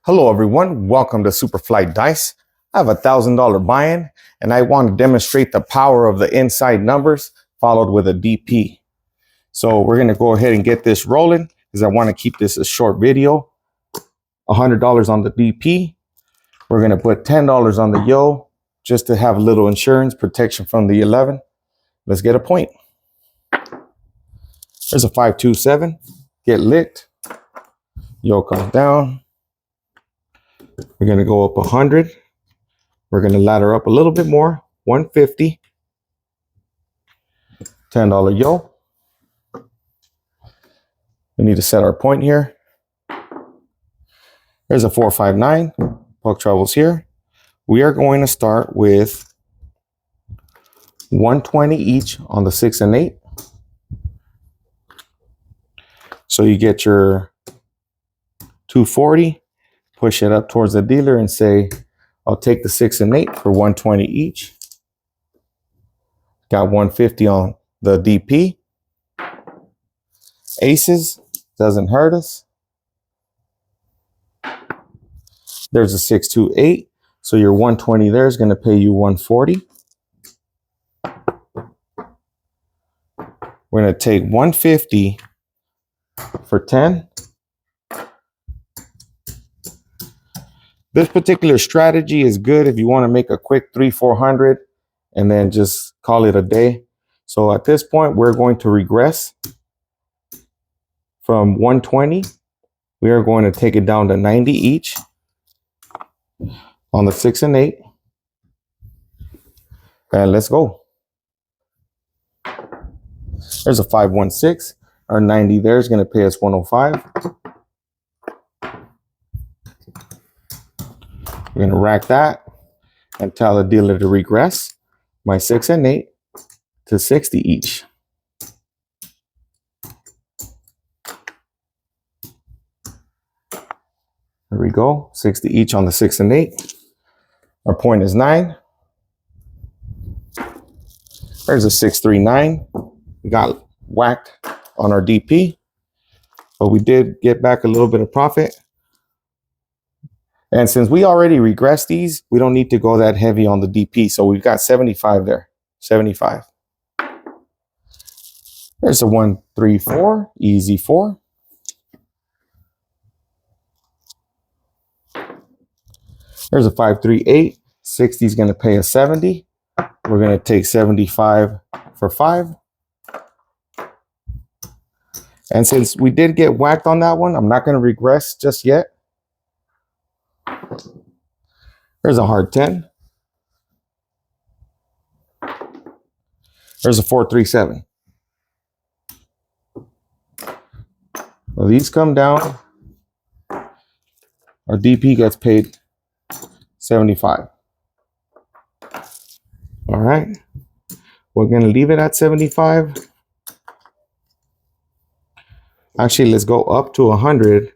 Hello everyone, welcome to Superflight Dice. I have $1,000 buy-in and I want to demonstrate the power of the inside numbers followed with a DP. So we're going to go ahead and get this rolling because I want to keep this a short video. $100 on the DP. We're going to put $10 on the yo just to have a little insurance protection from the 11. Let's get a point. There's a 527. Get licked. Yo comes down. We're going to go up 100. We're going to ladder up a little bit more. 150. $10 yo. We need to set our point here. There's a 459. Puck travels here. We are going to start with 120 each on the 6 and 8. So you get your 240. Push it up towards the dealer and say, I'll take the 6 and 8 for 120 each. Got 150 on the DP. Aces, doesn't hurt us. There's a 628. So your 120 there is going to pay you 140. We're going to take 150 for 10. This particular strategy is good if you want to make a quick 300-400 and then just call it a day. So at this point, we're going to regress from 120. We are going to take it down to 90 each on the 6 and 8. And let's go. There's a 516. Our 90 there is going to pay us 105. We're going to rack that and tell the dealer to regress my 6 and 8 to 60 each. There we go. 60 each on the 6 and 8. Our point is 9. There's a 639. We got whacked on our DP, but we did get back a little bit of profit. And since we already regressed these, we don't need to go that heavy on the DP. So we've got 75 there. 75. There's a 134, easy 4. There's a 538. 60 is going to pay us 70. We're going to take 75 for 5. And since we did get whacked on that one, I'm not going to regress just yet. There's a hard 10. There's a 437. Well, these come down. Our DP gets paid 75. All right. We're going to leave it at 75. Actually, let's go up to 100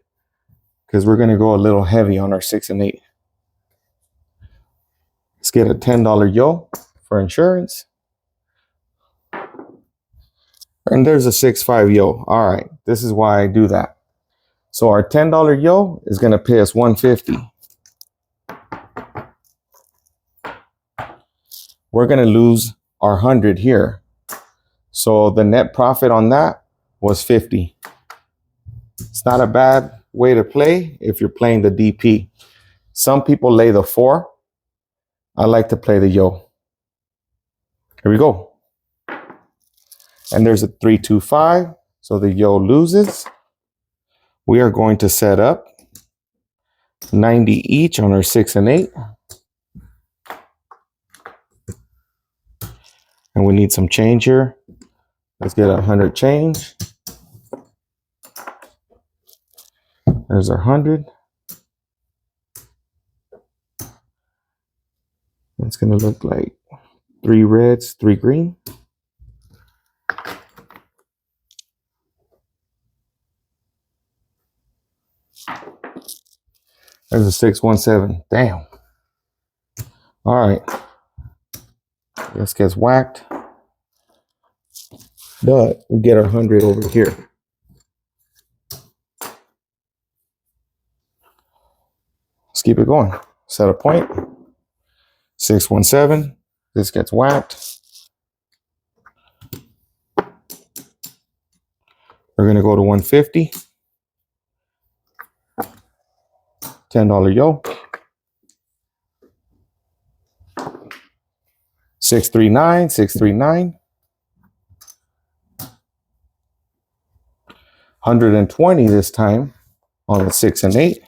because we're going to go a little heavy on our 6 and 8. Let's get a $10 yo for insurance. And there's a 6.5 yo. All right. This is why I do that. So our $10 yo is going to pay us 150. We're going to lose our 100 here. So the net profit on that was 50. It's not a bad way to play if you're playing the DP. Some people lay the 4. I like to play the yo. Here we go. And there's a 325. So the yo loses. We are going to set up 90 each on our 6 and 8. And we need some change here. Let's get 100 change. There's our 100. It's going to look like 3 reds, 3 green. There's a 617. Damn. All right. This gets whacked. But we get our 100 over here. Let's keep it going. Set a point. 617. This gets whacked. We're going to go to 150. $10 yo. 639, 639. 120 this time on the 6 and 8.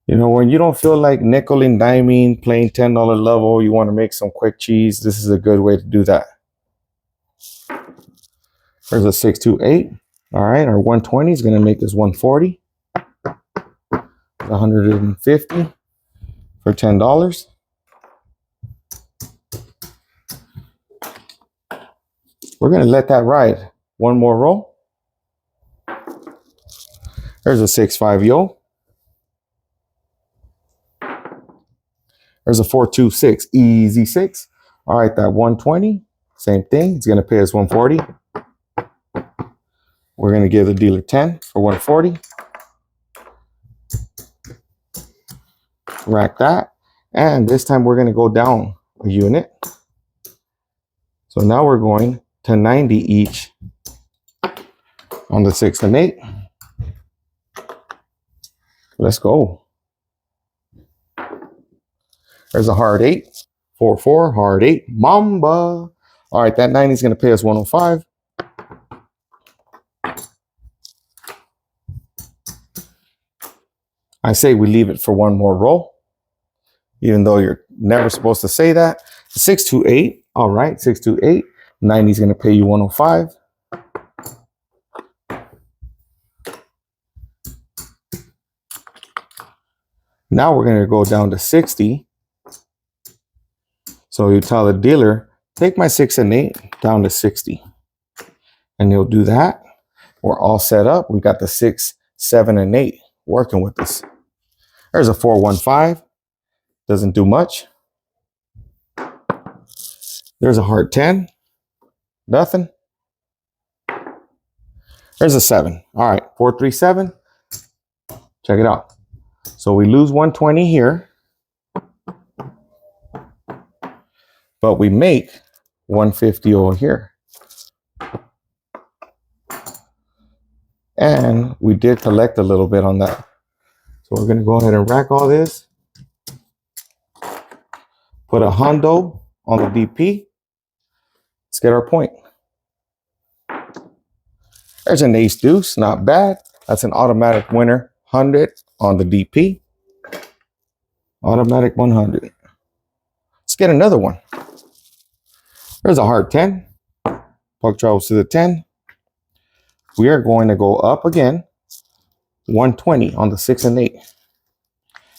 You know, when you don't feel like nickel and diming, playing $10 level, you want to make some quick cheese, this is a good way to do that. There's a 628. All right, our 120 is going to make this 140. 150 for $10. We're going to let that ride. One more roll. There's a 6-5 yo. There's a 4-2-6, easy 6. All right, that 120, same thing. It's going to pay us 140. We're going to give the dealer 10 for 140. Rack that. And this time we're going to go down a unit. So now we're going to 90 each on the 6 and 8. Let's go. There's a hard 8. 4-4, hard 8. Mamba. All right, that 90 is going to pay us 105. I say we leave it for one more roll, even though you're never supposed to say that. 628. All right, 628. 90 is going to pay you 105. Now we're going to go down to 60. So you tell the dealer, take my 6 and 8 down to 60. And he'll do that. We're all set up. We got the 6, 7, and 8 working with us. There's a 415. Doesn't do much. There's a hard 10. Nothing. There's a 7. All right, 437. Check it out. So we lose 120 here, but we make 150 over here. And we did collect a little bit on that. So we're going to go ahead and rack all this. Put a hundo on the DP. Let's get our point. There's an ace deuce, not bad. That's an automatic winner. 100 on the DP. Automatic 100. Let's get another one. There's a hard 10. Puck travels to the 10. We are going to go up again. 120 on the 6 and 8.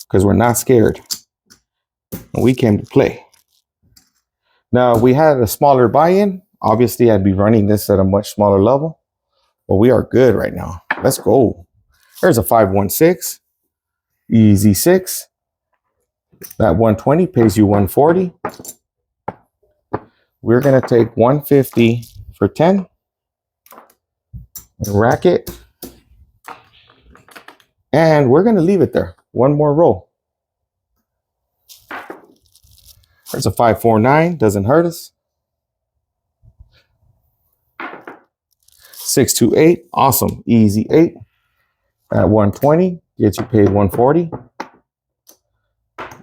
Because we're not scared. And we came to play. Now, we had a smaller buy-in. Obviously, I'd be running this at a much smaller level. But we are good right now. Let's go. There's a 516. Easy 6. That 120 pays you 140. We're going to take 150 for 10. And rack it. And we're going to leave it there. One more roll. There's a 549. Doesn't hurt us. 628. Awesome. Easy 8. At 120. Gets you paid 140.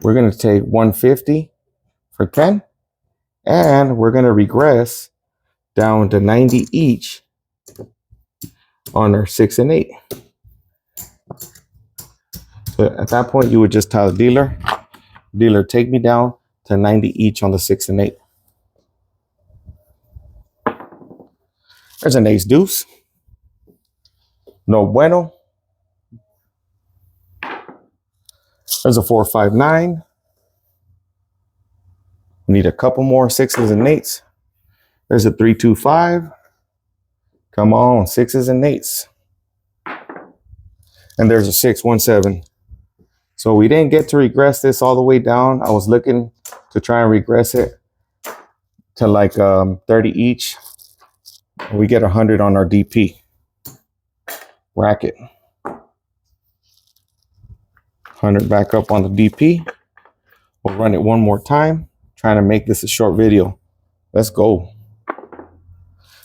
We're going to take 150 for 10. And we're going to regress down to 90 each on our 6 and 8. So at that point, you would just tell the dealer, take me down to 90 each on the 6 and 8. There's an ace deuce. No bueno. There's a 459. Need a couple more 6s and 8s. There's a 325. Come on, 6s and 8s. And there's a 617. So we didn't get to regress this all the way down. I was looking to try and regress it to like 30 each. We get 100 on our DP. Rack it. 100 back up on the DP. We'll run it one more time, trying to make this a short video. Let's go.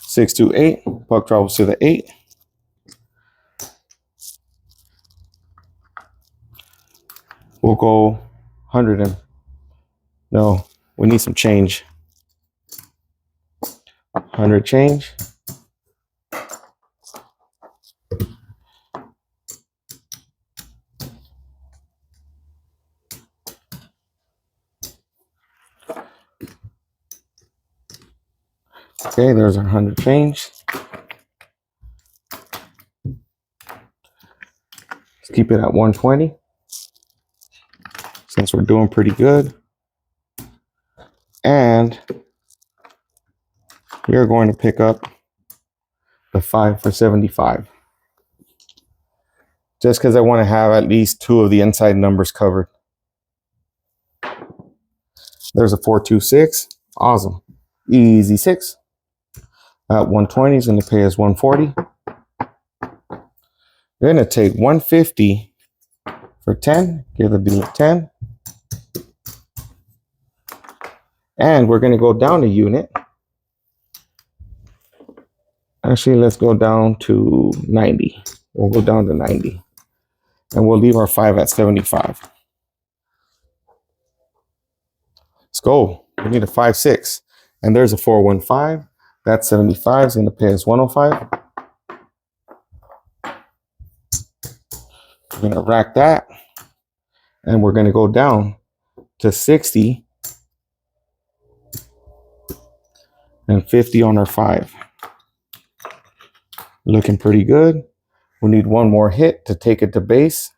628, puck travels to the 8. We'll go 100 and, no, we need some change. 100 change. Okay, there's our 100 change. Let's keep it at 120 since we're doing pretty good. And we are going to pick up the 5 for 75. Just because I want to have at least 2 of the inside numbers covered. There's a 426. Awesome. Easy 6. At 120 is going to pay us 140. We're going to take 150 for 10. Give the dealer 10. And we're going to go down a unit. Actually, let's go down to 90. We'll go down to 90. And we'll leave our 5 at 75. Let's go. We need a 5-6. And there's a 415. That's 75 is going to pay us 105. We're going to rack that. And we're going to go down to 60 and 50 on our 5. Looking pretty good. We need one more hit to take it to base.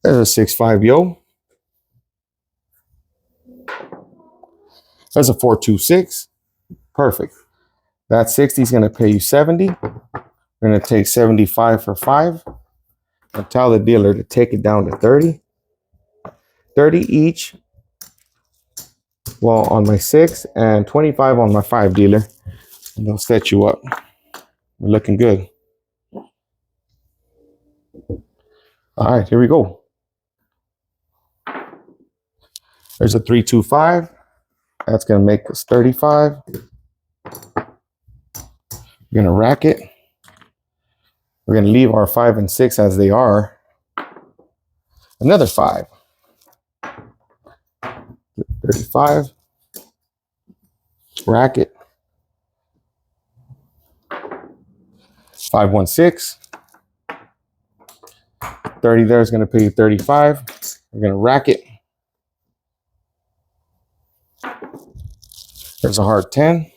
There's a 6-5 yo. There's a 426. Perfect. That 60 is going to pay you 70. We're going to take 75 for 5 and tell the dealer to take it down to 30. 30 each. Well, on my 6 and 25 on my 5 dealer. And they'll set you up. We're looking good. All right, here we go. There's a 325. That's going to make us 35. We're going to rack it. We're going to leave our 5 and 6 as they are. Another 5. 35. Rack it. 516. 30 there is going to pay you 35. We're going to rack it. There's a hard 10.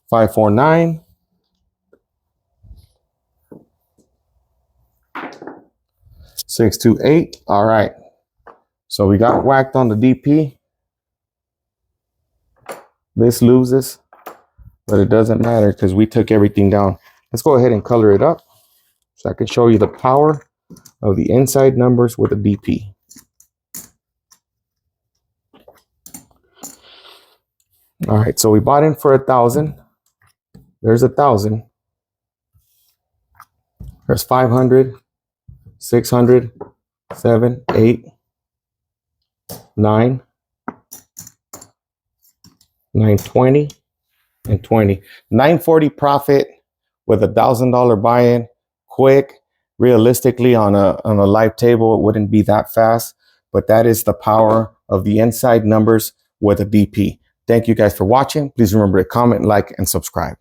549. 628. All right. So we got whacked on the DP. This loses, but it doesn't matter because we took everything down. Let's go ahead and color it up so I can show you the power of the inside numbers with a DP. All right, so we bought in for 1,000. There's 1,000. There's 500, 600, 7, 8, 9, 920, and 20. 940 profit with $1,000 buy-in. Quick. Realistically, on a live table, it wouldn't be that fast, but that is the power of the inside numbers with a DP. Thank you guys for watching. Please remember to comment, like, and subscribe.